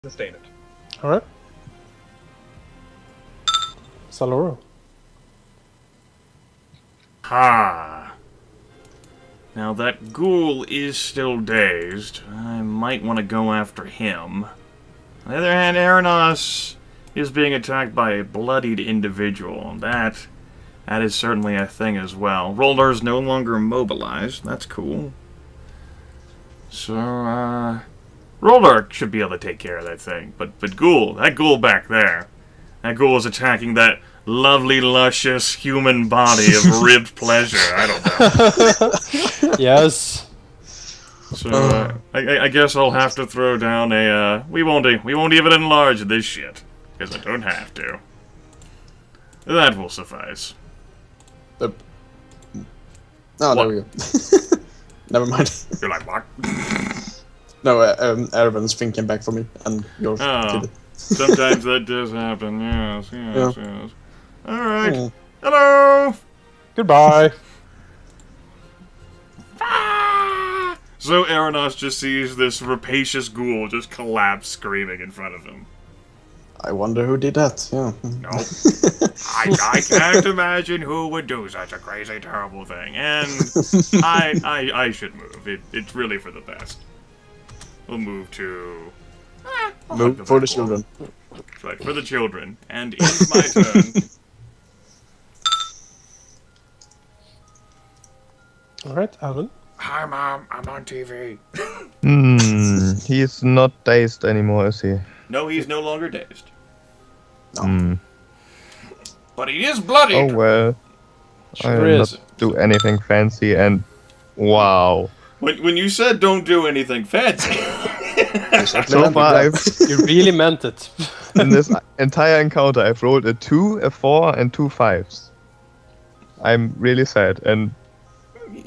sustain it. Alright. Saloro. Ha! Now that ghoul is still dazed. I might want to go after him. On the other hand, Arenoss is being attacked by a bloodied individual. That is certainly a thing as well. Roldar is no longer immobilized. That's cool. So, Roldar should be able to take care of that thing. But ghoul, that ghoul back there, that ghoul is attacking that lovely, luscious human body of ribbed pleasure. I don't know. Yes. So, I guess I'll have to throw down a, we won't even enlarge this shit. Because I don't have to. That will suffice. Oh, there we go. Never mind. You're like, what? No, Erevan's thinking back for me, and yours did it. Sometimes that does happen, yes. Alright. Mm. Hello! Goodbye. So Arenoss just sees this rapacious ghoul just collapse screaming in front of him. I wonder who did that, yeah. Nope. I can't imagine who would do such a crazy, terrible thing. And I should move. It's really for the best. We'll move to... Move for the children. That's right, for the children. And it's my turn. Alright, Alvyn. Hi, Mom. I'm on TV. He's not dazed anymore, is he? No, he's no longer dazed. No. But he is bloody. Oh well. Sure I'll is. not do anything fancy and... Wow. When you said don't do anything fancy... So far, You really meant it. in this entire encounter, I've rolled a 2, a 4, and 2 5s. I'm really sad, and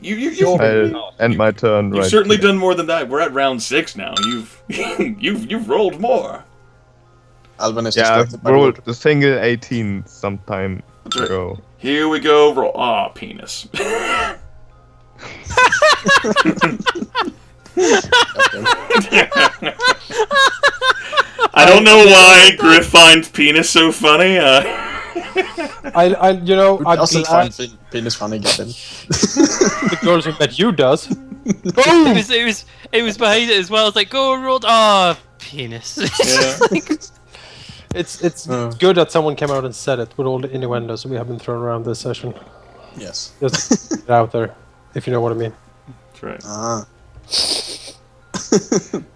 I'll end my turn right You've certainly here. done more than that. We're at round 6 now. You've rolled more. Alvyn is Yeah, distracted I've by rolled Lord. a single 18 some time right. ago. Here we go. Roll. Aw, penis. I don't know why Griff finds penis so funny. I you know, Who I'm doesn't glad find penis funny, Gavin? the girls who met you does. It was behind it as well. It's like, go rolled. Ah, penis. Yeah. It's good that someone came out and said it with all the innuendos we have been thrown around this session. Yes. Just get it out there, if you know what I mean. That's right. Ah.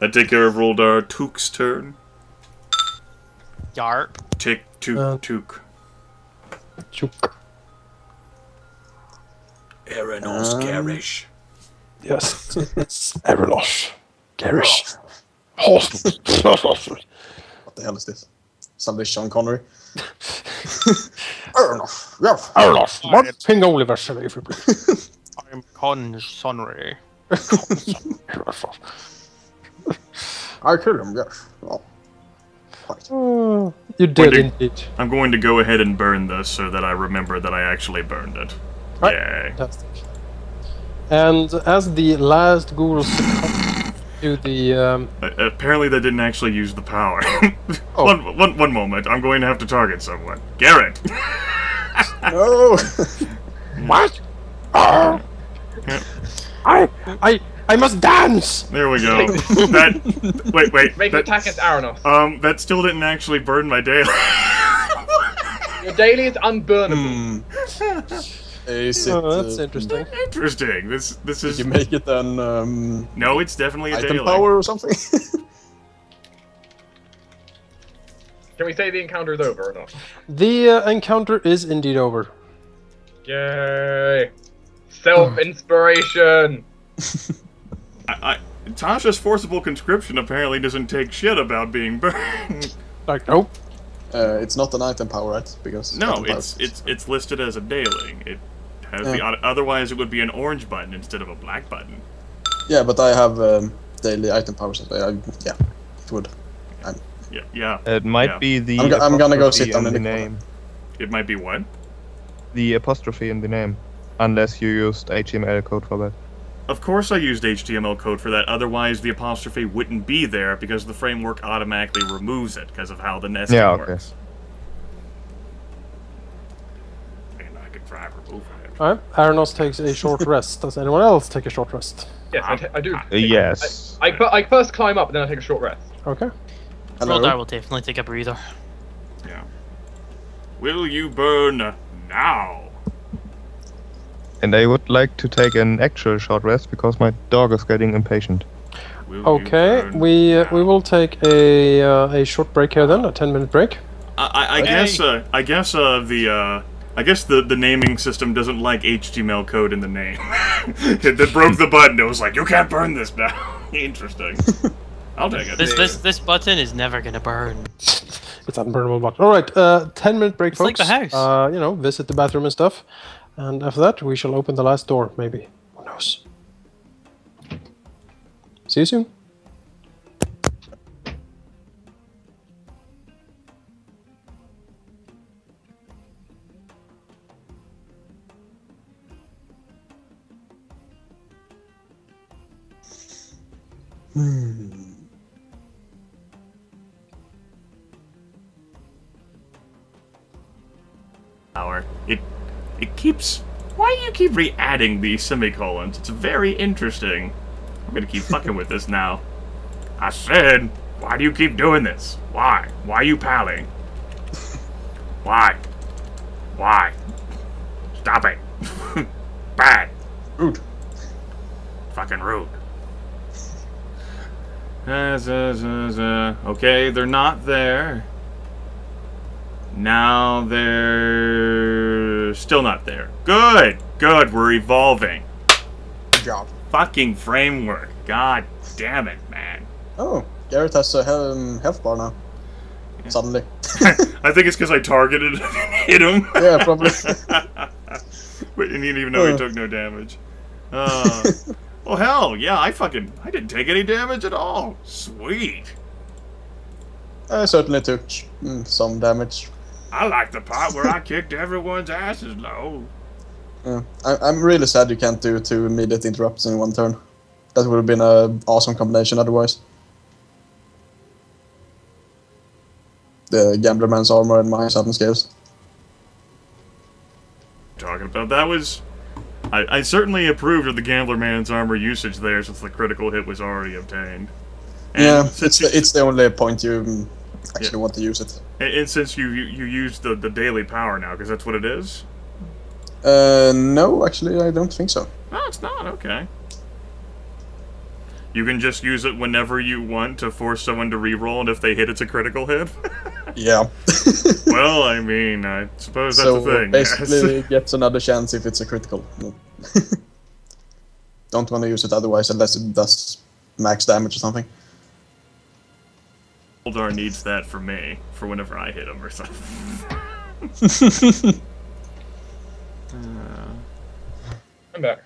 I take care of Roldar. Took's turn. Yarp. Tick, took, took. Chook. Arenoss garish. Yes, it's Arenoss. Garish. What the hell is this? Somebody Sean Connery? Arenoss. Yes. Arenoss. Martin Oliver, if you please. I'm Consonery. I killed him, yes. Oh. Right. You did indeed. I'm going to go ahead and burn this so that I remember that I actually burned it. Right. Yay. Fantastic. And as the last ghoul succumbed to the Apparently they didn't actually use the power. Oh. One moment. I'm going to have to target someone. Garrett! No! what? I must dance. There we go. Wait. Make an attack against Arenoss. That still didn't actually burn my daily. Your daily is unburnable. Is it, Oh, that's interesting. Interesting. This Did is... you make it an No, it's definitely a item daily. power or something? Can we say the encounter is over or not? The encounter is indeed over. Yay! Self-inspiration! Tasha's forcible conscription apparently doesn't take shit about being burned. Like, nope. It's not an item power, right? Because No, item power- it's listed as a daily. It has otherwise it would be an orange button instead of a black button. Yeah, but I have daily item powers. Yeah, it would. Yeah. It might be the I'm gonna go apostrophe sit down in the name. It might be what? The apostrophe in the name. Unless you used HTML code for that. Of course I used HTML code for that, otherwise the apostrophe wouldn't be there because the framework automatically removes it because of how the nesting works. And I could try removing it. Alright, Arenoss takes a short rest. Does anyone else take a short rest? Yes, I do. Yes. I first climb up, then I take a short rest. Okay. Roldar will definitely take a breather. Yeah. Will you burn now? And I would like to take an actual short rest because my dog is getting impatient. Okay, we will take a short break here then, a 10-minute break. I guess the naming system doesn't like HTML code in the name. It broke the button. It was like, you can't burn this now. Interesting. I'll take it. This button is never gonna burn. It's unburnable button. All right, 10-minute break, It's folks. like the house. You know, visit the bathroom and stuff, and after that we shall open the last door. Maybe. Who knows? See you soon. It keeps... Why do you keep re-adding these semicolons? It's very interesting. I'm gonna keep fucking with this now. I said, why do you keep doing this? Why? Why are you palling? Why? Why? Stop it. Bad. Rude. Fucking rude. Okay, they're not there. Now they're still not there. Good, good, we're evolving. Good job. Fucking framework. God damn it, man. Oh, Garrett has a health bar now. Yeah. Suddenly. I think it's because I targeted him and hit him. Yeah, probably. But he didn't even know he took no damage. Well, hell, yeah, I didn't take any damage at all. Sweet. I certainly took some damage. I like the part where I kicked everyone's asses low. Yeah. I'm really sad you can't do 2 immediate interrupts in one turn. That would have been an awesome combination otherwise. The Gamblerman's armor and my sudden scales. Talking about that was... I certainly approved of the Gamblerman's armor usage there since the critical hit was already obtained. And yeah, it's the only point you actually want to use it. And since you use the daily power now, because that's what it is? No, actually, I don't think so. No, it's not. Okay. You can just use it whenever you want to force someone to reroll, and if they hit, it's a critical hit? Yeah. Well, I mean, I suppose that's the thing. Basically, yes. gets another chance if it's a critical. Don't want to use it otherwise, unless it does max damage or something. Roldar needs that for me, for whenever I hit him or something. I'm back.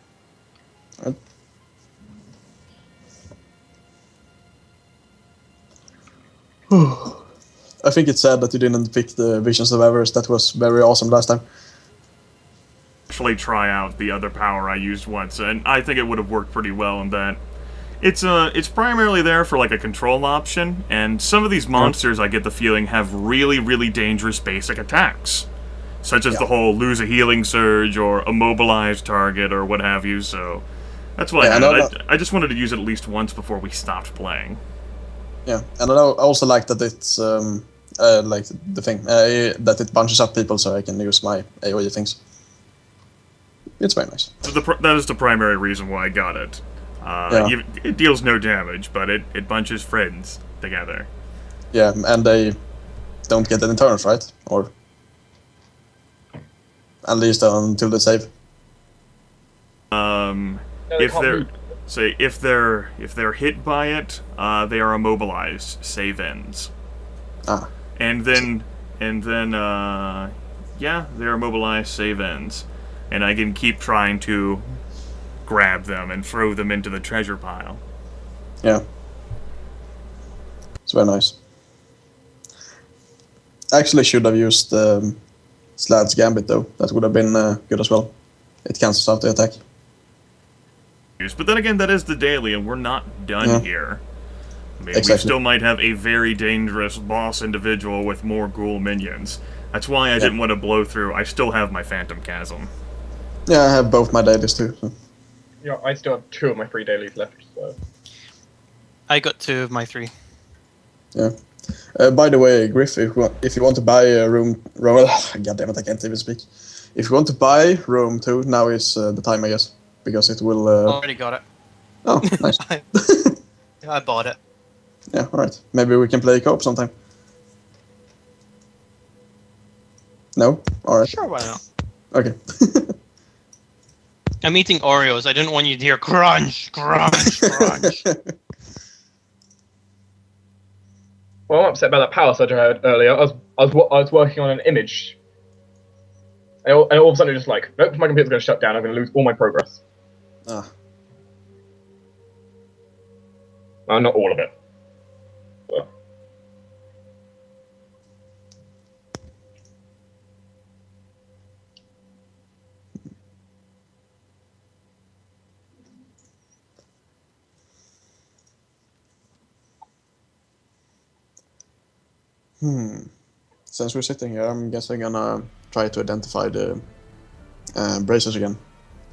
I think it's sad that you didn't pick the Visions of Avarice. That was very awesome last time. Actually try out the other power I used once, and I think it would have worked pretty well in that. It's primarily there for like a control option, and some of these monsters I get the feeling have really, really dangerous basic attacks. Such as the whole lose a healing surge or immobilize target or what have you, so that's what I did. I just wanted to use it at least once before we stopped playing. Yeah, and I also like that it's like the thing that it bunches up people, so I can use my AoE things. It's very nice. So that is the primary reason why I got it. It deals no damage, but it bunches friends together. Yeah, and they don't get any turns, right? Or at least until they save. If they're hit by it, they are immobilized. Save ends. Ah. And then they're immobilized. Save ends, and I can keep trying to grab them and throw them into the treasure pile. Yeah. It's very nice. Actually, should have used Slad's Gambit though. That would have been good as well. It cancels out the attack. But then again, that is the daily, and we're not done here. I mean, Exactly. we still might have a very dangerous boss individual with more ghoul minions. That's why I didn't want to blow through. I still have my Phantom Chasm. Yeah, I have both my dailies too. So. Yeah, I still have 2 of my 3 dailies left, so... I got 2 of my 3. Yeah. By the way, Griff, if you want to buy a room... God damn it, I can't even speak. If you want to buy room 2, now is the time, I guess. Because it will... Already got it. Oh, nice. I bought it. Yeah, alright. Maybe we can play co-op sometime. No? Alright. Sure, why not? Okay. I'm eating Oreos. I didn't want you to hear crunch, crunch, crunch. Well, I'm upset about that power surge I heard earlier. I was working on an image. And all of a sudden, it's just like, nope, my computer's going to shut down. I'm going to lose all my progress. Ah. Well, not all of it. But. Since we're sitting here, I'm guessing I'm gonna try to identify the braces again,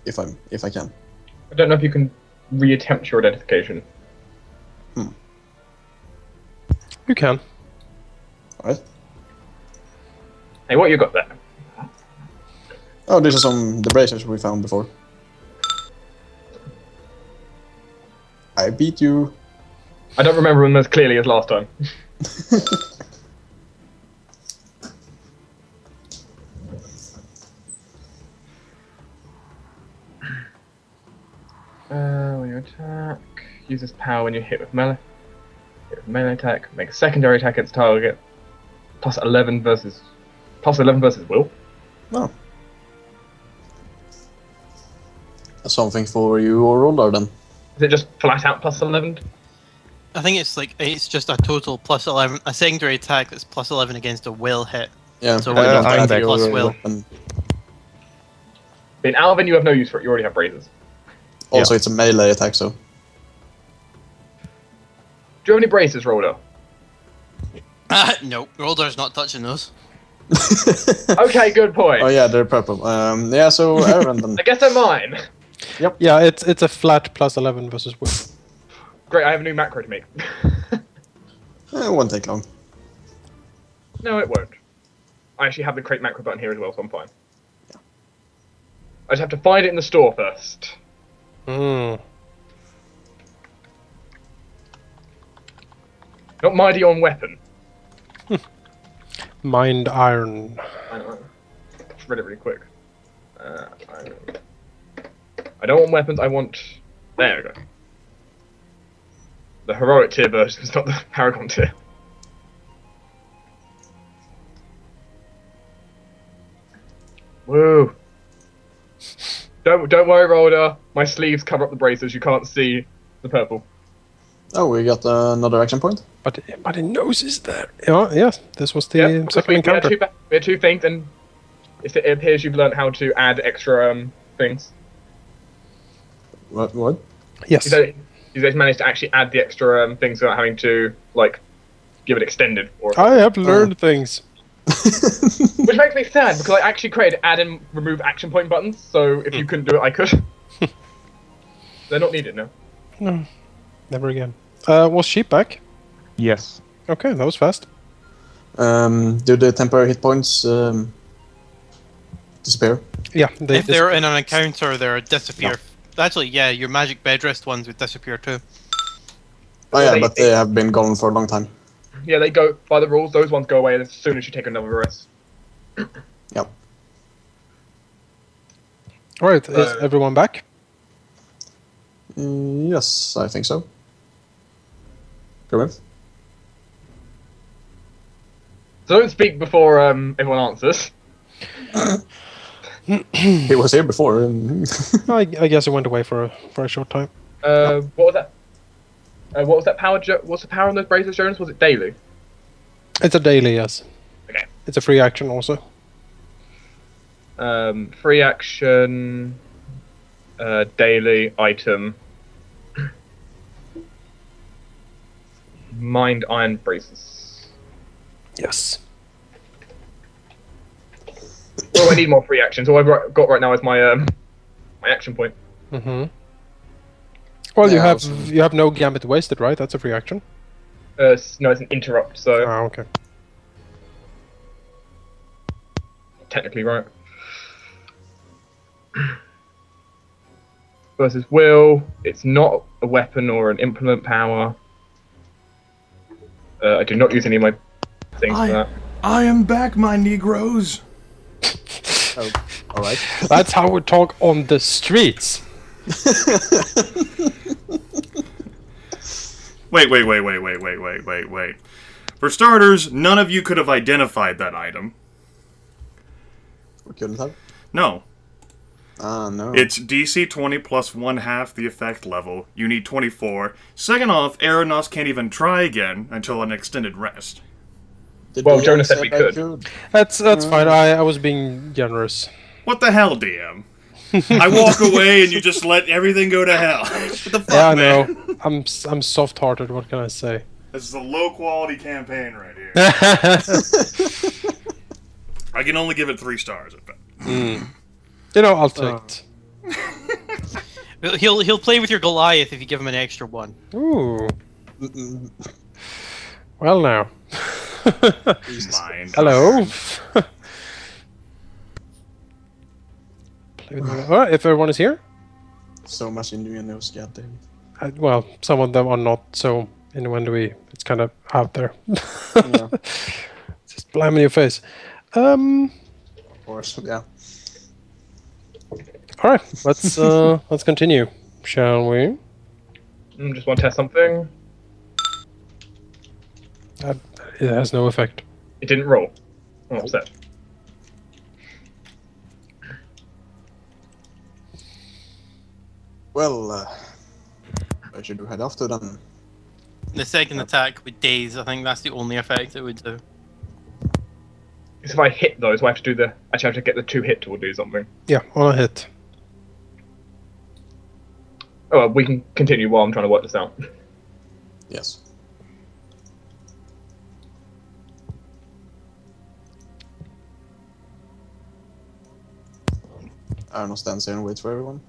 if I can. I don't know if you can reattempt your identification. You can. Alright. Hey, what you got there? Oh, these are the braces we found before. I beat you. I don't remember them as clearly as last time. When you attack, use this power when you hit with melee. Hit with melee attack, make a secondary attack against target. Plus 11 versus will. Oh. That's something for you or Roldar then. Is it just flat out plus 11? I think it's just a total plus 11, a secondary attack that's plus 11 against a will hit. Yeah. So we don't I'm have back. plus will. In Alvyn, you have no use for it. You already have braces. Also, it's a melee attack, so. Do you have any braces, Roldar? No, Roldar's not touching those. Okay, good point. Oh yeah, they're purple. Yeah, so Erevan then. I guess they're mine. Yeah, it's a flat plus 11 versus will. Great, I have a new macro to make. It won't take long. No, it won't. I actually have the create macro button here as well, so I'm fine. I just have to find it in the store first. Not mighty on weapon. Mind iron. I know. Just read it really quick. I don't want weapons, I want... There we go. The heroic tier version is not the paragon tier. Woo! Don't worry, Roldar. My sleeves cover up the braces. You can't see the purple. Oh, we got another action point. But the nose is there. Yeah, this was the second we encounter. had 2 things, and it appears you've learned how to add extra things. What? Yes. You guys managed to actually add the extra things without having to, like, give it extended. Or I have learned things. Which makes me sad, because I actually created add and remove action point buttons, so if you couldn't do it, I could. They're not needed now. No, never again. Was Sheep back? Yes. Okay, that was fast. Do the temporary hit points disappear? Yeah, If they're in an encounter, they're disappear. Actually, yeah, your magic bed rest ones would disappear too. Oh yeah, but they have been gone for a long time. Yeah, they go, by the rules, those ones go away as soon as you take another rest. Yep. Alright, is everyone back? Yes, I think so. Grimith? So don't speak before everyone answers. He was here before. I guess it went away for a short time. What was that? What was that power? What's the power on those braces, Jonas? Was it daily? It's a daily, yes. Okay. It's a free action also. Free action. daily item. Mind Iron Braces. Yes. Oh, I need more free actions. All I've got right now is my my action point. Mm-hmm. Well, Yeah, you have no Gambit wasted, right? That's a free action. No, it's an interrupt, so Ah, okay. technically right. Versus will. It's not a weapon or an implement power. I do not use any of my things for that. I am back, my Negroes. Oh, all right. That's how we talk on the streets. Wait. For starters, none of you could have identified that item. We couldn't have. No. Ah, no. It's DC 20 plus 1/2 the effect level. You need 24. Second off, Arenoss can't even try again until an extended rest. Did Well, we Jonas all said we say I could. That's fine. I was being generous. What the hell, DM? I walk away and you just let everything go to hell. What the fuck, Yeah, I man? know. I'm soft-hearted. What can I say? This is a low-quality campaign right here. I can only give it 3 stars, I bet. You know, I'll take it. He'll play with your Goliath if you give him an extra one. Ooh. Mm-mm. Well now. Mind. Hello. Alright, if everyone is here. So much innuendos, goddamn. Well, some of them are not so innuendo-y. It's kind of out there. Yeah. Just blam in your face. Of course, yeah. All right, let's continue, shall we? Just want to test something. It has no effect. It didn't roll. I'm upset. Well, I should head off to them. The second attack with daze, I think that's the only effect it would do. Because if I hit those, I have to do the. Actually, I have to get the 2 hit to do something. Yeah, on a hit. Oh, well, we can continue while I'm trying to work this out. Yes. Arenoss stands here and waits for everyone.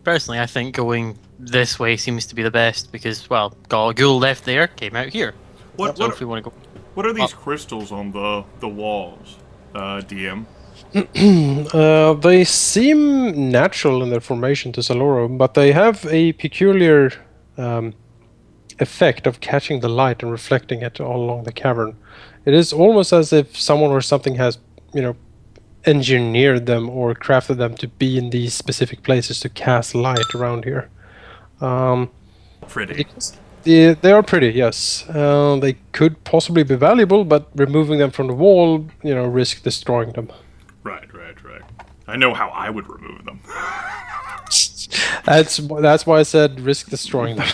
Personally, I think going this way seems to be the best because, well, got a ghoul left there, came out here. What, So what, if we want to go, what are these crystals on the walls, DM? They seem natural in their formation to Saloro, but they have a peculiar effect of catching the light and reflecting it all along the cavern. It is almost as if someone or something has, engineered them or crafted them to be in these specific places to cast light around here. Pretty. They are pretty, yes. They could possibly be valuable, but removing them from the wall, risk destroying them. Right. I know how I would remove them. That's why I said risk destroying them.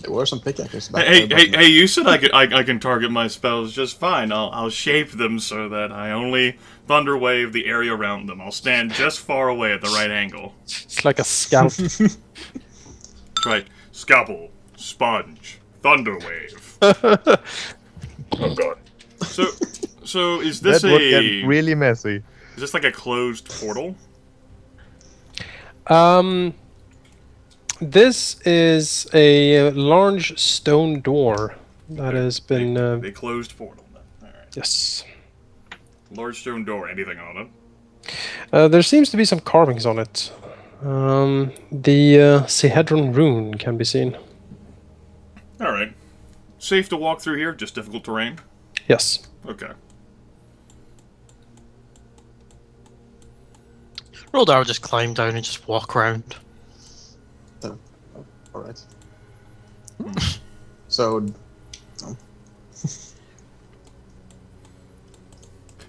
There were some pickaxes back Hey, there. hey, you said I can target my spells just fine. I'll shape them so that I only thunder wave the area around them. I'll stand just far away at the right angle. It's like a scalp. That's right. Scalpel, sponge, thunder wave. Oh god. So is this That would get really messy. Is this like a closed portal? This is a large stone door that has been. A closed portal. Then. All right. Yes. Large stone door. Anything on it? There seems to be some carvings on it. The Sehedron rune can be seen. All right. Safe to walk through here. Just difficult terrain. Yes. Okay. Roldar will just climb down and just walk around. Alright. So...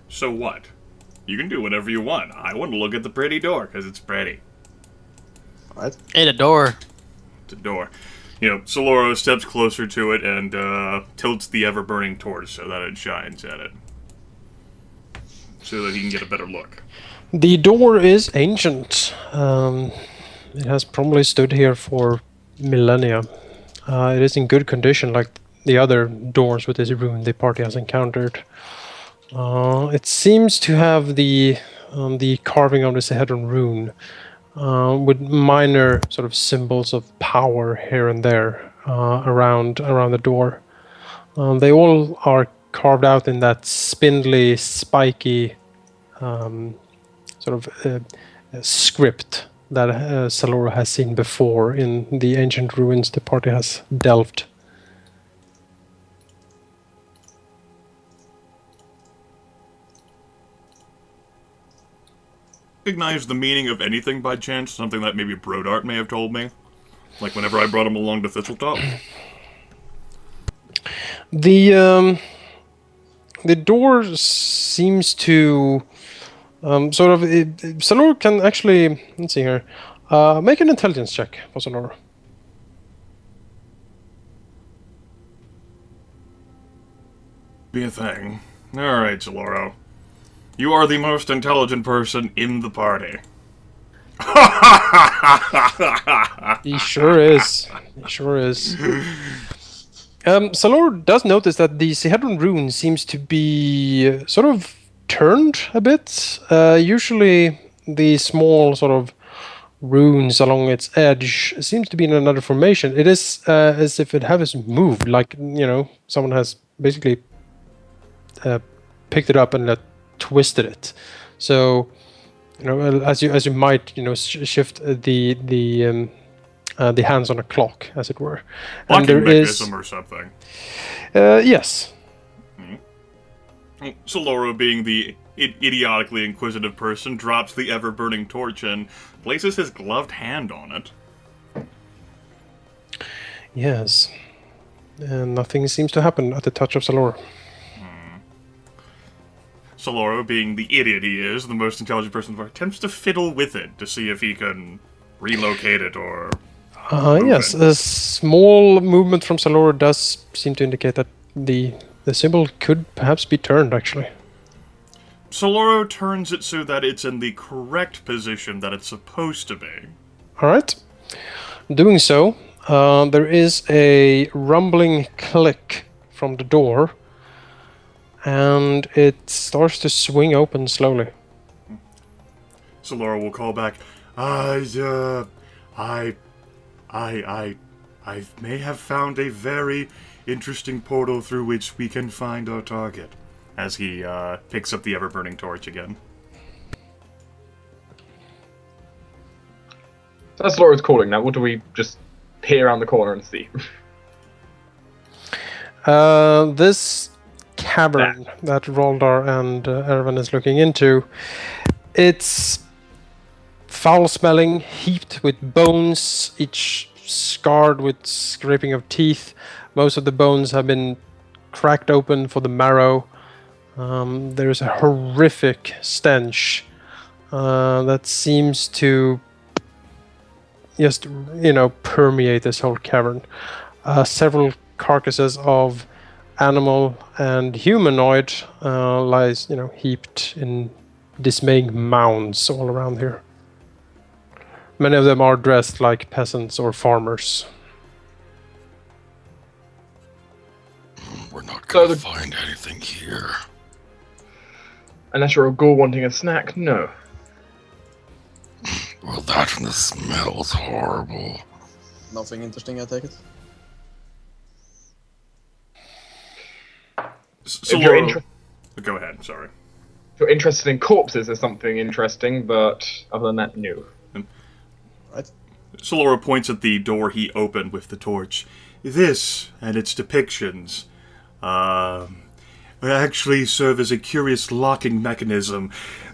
So what? You can do whatever you want. I want to look at the pretty door because it's pretty. Alright. In a door. It's a door. Saloro steps closer to it and tilts the ever-burning torch so that it shines at it. so that he can get a better look. The door is ancient. It has probably stood here for millennia. It is in good condition, like the other doors with this rune the party has encountered. It seems to have the carving of the Sahedron rune, with minor sort of symbols of power here and there around the door. They all are carved out in that spindly, spiky sort of script that Saloro has seen before in the ancient ruins the party has delved. Recognize the meaning of anything by chance? Something that maybe Brodart may have told me? Like whenever I brought him along to Thistletop? The door seems to sort of... Saloro can actually... Let's see here. Make an intelligence check for Saloro. Be a thing. Alright, Saloro. You are the most intelligent person in the party. He sure is. He sure is. Saloro does notice that the Sahedron rune seems to be sort of turned a bit. Usually the small sort of runes along its edge seems to be in another formation. It is as if it has moved, like, you know, someone has basically picked it up and twisted it. So, you know, as you might, you know, shift the hands on a clock, as it were. Locking And there mechanism is or something. yes. Saloro, being the idiotically inquisitive person, drops the ever-burning torch and places his gloved hand on it. Yes. And nothing seems to happen at the touch of Saloro. Saloro, being the idiot he is, the most intelligent person in the world, attempts to fiddle with it to see if he can relocate it or... Yes, a small movement from Saloro does seem to indicate that the symbol could perhaps be turned, actually. Saloro turns it so that it's in the correct position that it's supposed to be. Alright. Doing so, there is a rumbling click from the door, and it starts to swing open slowly. Saloro will call back, I may have found a very interesting portal through which we can find our target, as he picks up the ever-burning torch again. So that's Laura's calling now. What do we just peer around the corner and see? This cavern that Roldar and Erevan is looking into, it's foul-smelling, heaped with bones, each scarred with scraping of teeth. Most of the bones have been cracked open for the marrow. There's a horrific stench that seems to just, you know, permeate this whole cavern. Several carcasses of animal and humanoid lies, you know, heaped in dismaying mounds all around here. Many of them are dressed like peasants or farmers. We're not gonna find anything here. Unless you're a ghoul wanting a snack, no. Well, that one smells horrible. Nothing interesting, I take it. If you're Go ahead, sorry. If you're interested in corpses, there's something interesting, but other than that, no. Right. Saloro points at the door he opened with the torch. This, and its depictions, actually serve as a curious locking mechanism.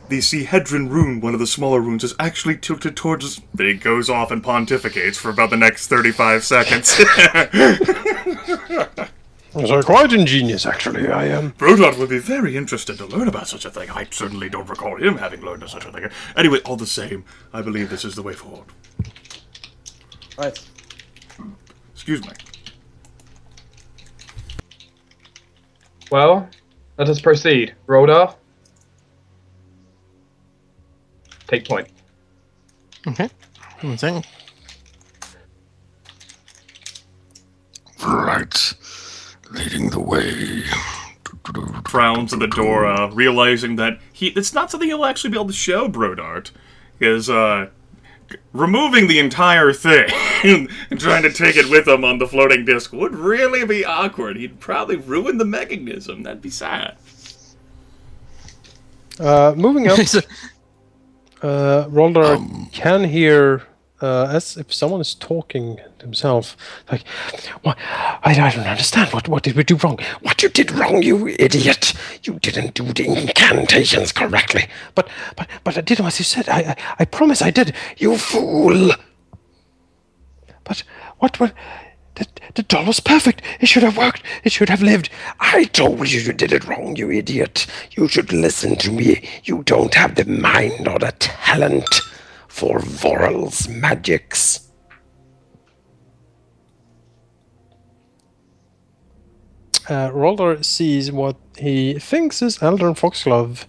The Sahedron rune, one of the smaller runes, is actually tilted towards us. But it goes off and pontificates for about the next 35 seconds. So quite ingenious, actually. I am. Brodart would be very interested to learn about such a thing. I certainly don't recall him having learned of such a thing. Anyway, all the same, I believe this is the way forward. Right. Excuse me. Well, let us proceed. Roldar? take point. Okay. One second. Right. Leading the way. Frowns at the door, realizing that it's not something he'll actually be able to show Brodart. Because, removing the entire thing and trying to take it with him on the floating disc would really be awkward. He'd probably ruin the mechanism. That'd be sad. Moving up, Roldar can hear as if someone is talking to himself. Like, what? I don't understand. What did we do wrong? What you did wrong, you idiot! You didn't do the incantations correctly. But I did as you said. I promise I did. You fool! But what? The doll was perfect. It should have worked. It should have lived. I told you did it wrong, you idiot. You should listen to me. You don't have the mind or the talent for Voral's magics. Roldar sees what he thinks is Eladrin Foxglove.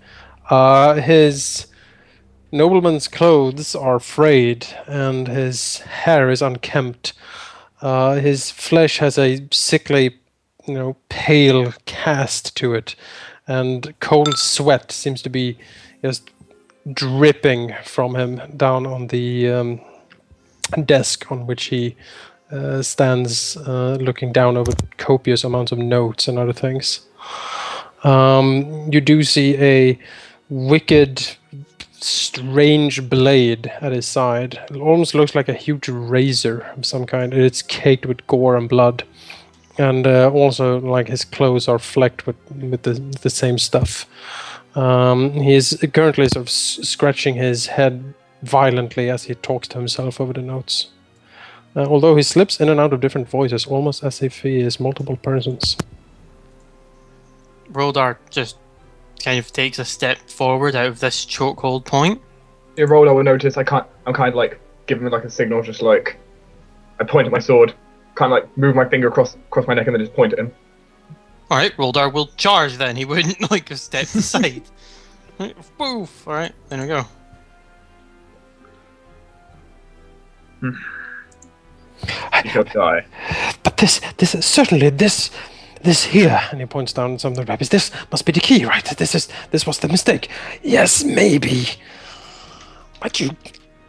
His nobleman's clothes are frayed, and his hair is unkempt. His flesh has a sickly, pale cast to it, and cold sweat seems to be just dripping from him down on the desk on which he stands, looking down over copious amounts of notes and other things. You do see a wicked, strange blade at his side. It almost looks like a huge razor of some kind. It's caked with gore and blood, and also like his clothes are flecked with the same stuff. He is currently sort of scratching his head violently as he talks to himself over the notes. Although he slips in and out of different voices, almost as if he is multiple persons. Roldar just kind of takes a step forward out of this chokehold point. Yeah, Roldar will notice I'm kind of like giving him like a signal, just like I point at my sword, kind of like move my finger across my neck and then just point at him. Alright, Roldar will charge then. He wouldn't like have stepped aside. Right, boof! Alright, there we go. You shall die. But this is certainly this here, and he points down at some of the rabbits. This must be the key, right? This was the mistake. Yes, maybe. But you.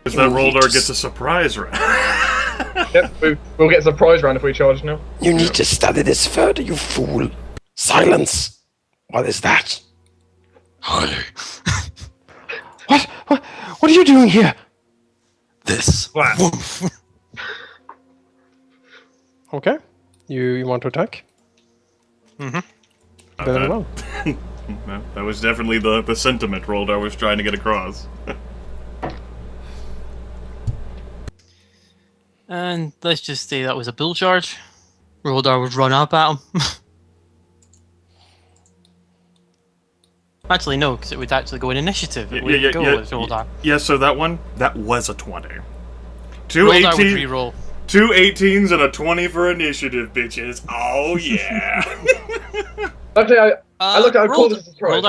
Because that Roldar gets a surprise round. Yep, we'll get a surprise round if we charge now. You need to study this further, you fool. Silence. What is that? Hi. What are you doing here? This. What? Okay. You want to attack? Mm-hmm. Very well. No, that was definitely the sentiment Roldar was trying to get across. And let's just say that was a bull charge. Roldar would run up at him. Actually, no, because it would actually go in initiative. It wouldn't go with Roldar. Yeah, so that was a 20. Roldar would re-roll. 2 18s and a 20 for initiative, bitches. Oh, yeah. Actually, I looked at I called this a surprise.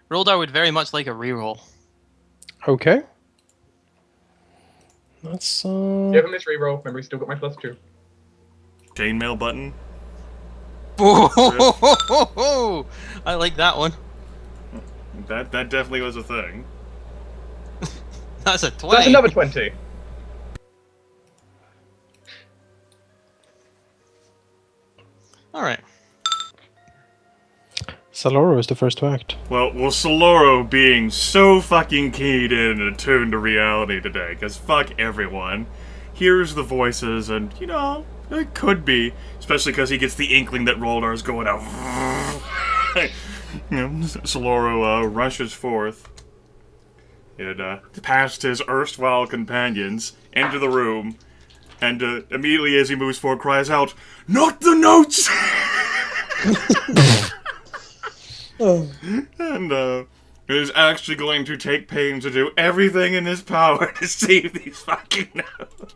Roldar would very much like a reroll. Okay. Let's You have a miss reroll. Remember, you still got my +2. Chainmail button. I like that one. That definitely was a thing. That's a 20. That's another 20. Alright. Saloro is the first to act. Well, Saloro being so fucking keyed in and attuned to reality today, because fuck everyone, hears the voices and, it could be, especially because he gets the inkling that Roldar's going out. Saloro rushes forth, and past his erstwhile companions, into the room, and immediately as he moves forward cries out, "Not the notes!" And is actually going to take pains to do everything in his power to save these fucking notes.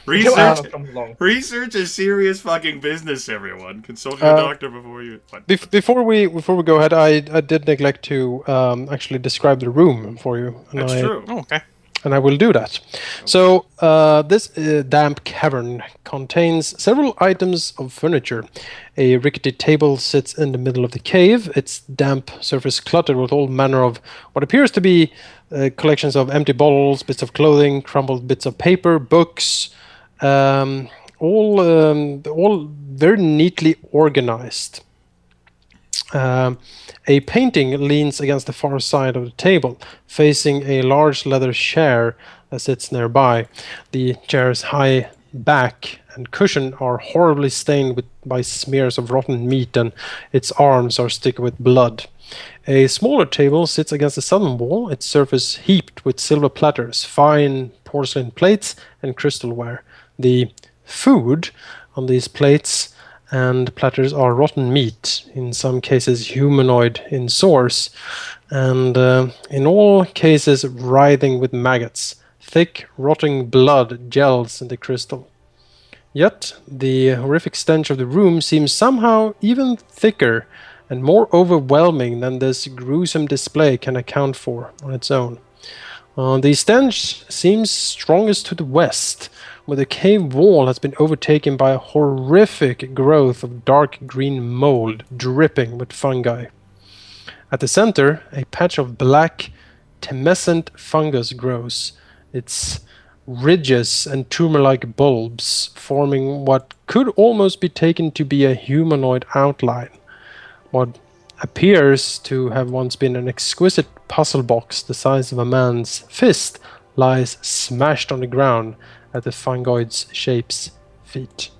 Until Research, Arenoss comes along. research is serious fucking business, everyone. Consult your doctor before you... What? Before we go ahead, I did neglect to actually describe the room for you. And That's true. Oh, okay. And I will do that. So this damp cavern contains several items of furniture. A rickety table sits in the middle of the cave. Its damp surface cluttered with all manner of what appears to be collections of empty bottles, bits of clothing, crumpled bits of paper, books, all very neatly organized. A painting leans against the far side of the table, facing a large leather chair that sits nearby. The chair's high back and cushion are horribly stained by smears of rotten meat, and its arms are sticky with blood. A smaller table sits against the southern wall, its surface heaped with silver platters, fine porcelain plates, and crystalware. The food on these plates and platters are rotten meat, in some cases humanoid in source, and in all cases writhing with maggots. Thick, rotting blood gels in the crystal. Yet, the horrific stench of the room seems somehow even thicker and more overwhelming than this gruesome display can account for on its own. The stench seems strongest to the west, where the cave wall has been overtaken by a horrific growth of dark green mold dripping with fungi. At the center, a patch of black, temescent fungus grows, its ridges and tumor-like bulbs forming what could almost be taken to be a humanoid outline. What appears to have once been an exquisite puzzle box the size of a man's fist lies smashed on the ground at the fungoid's shape's feet.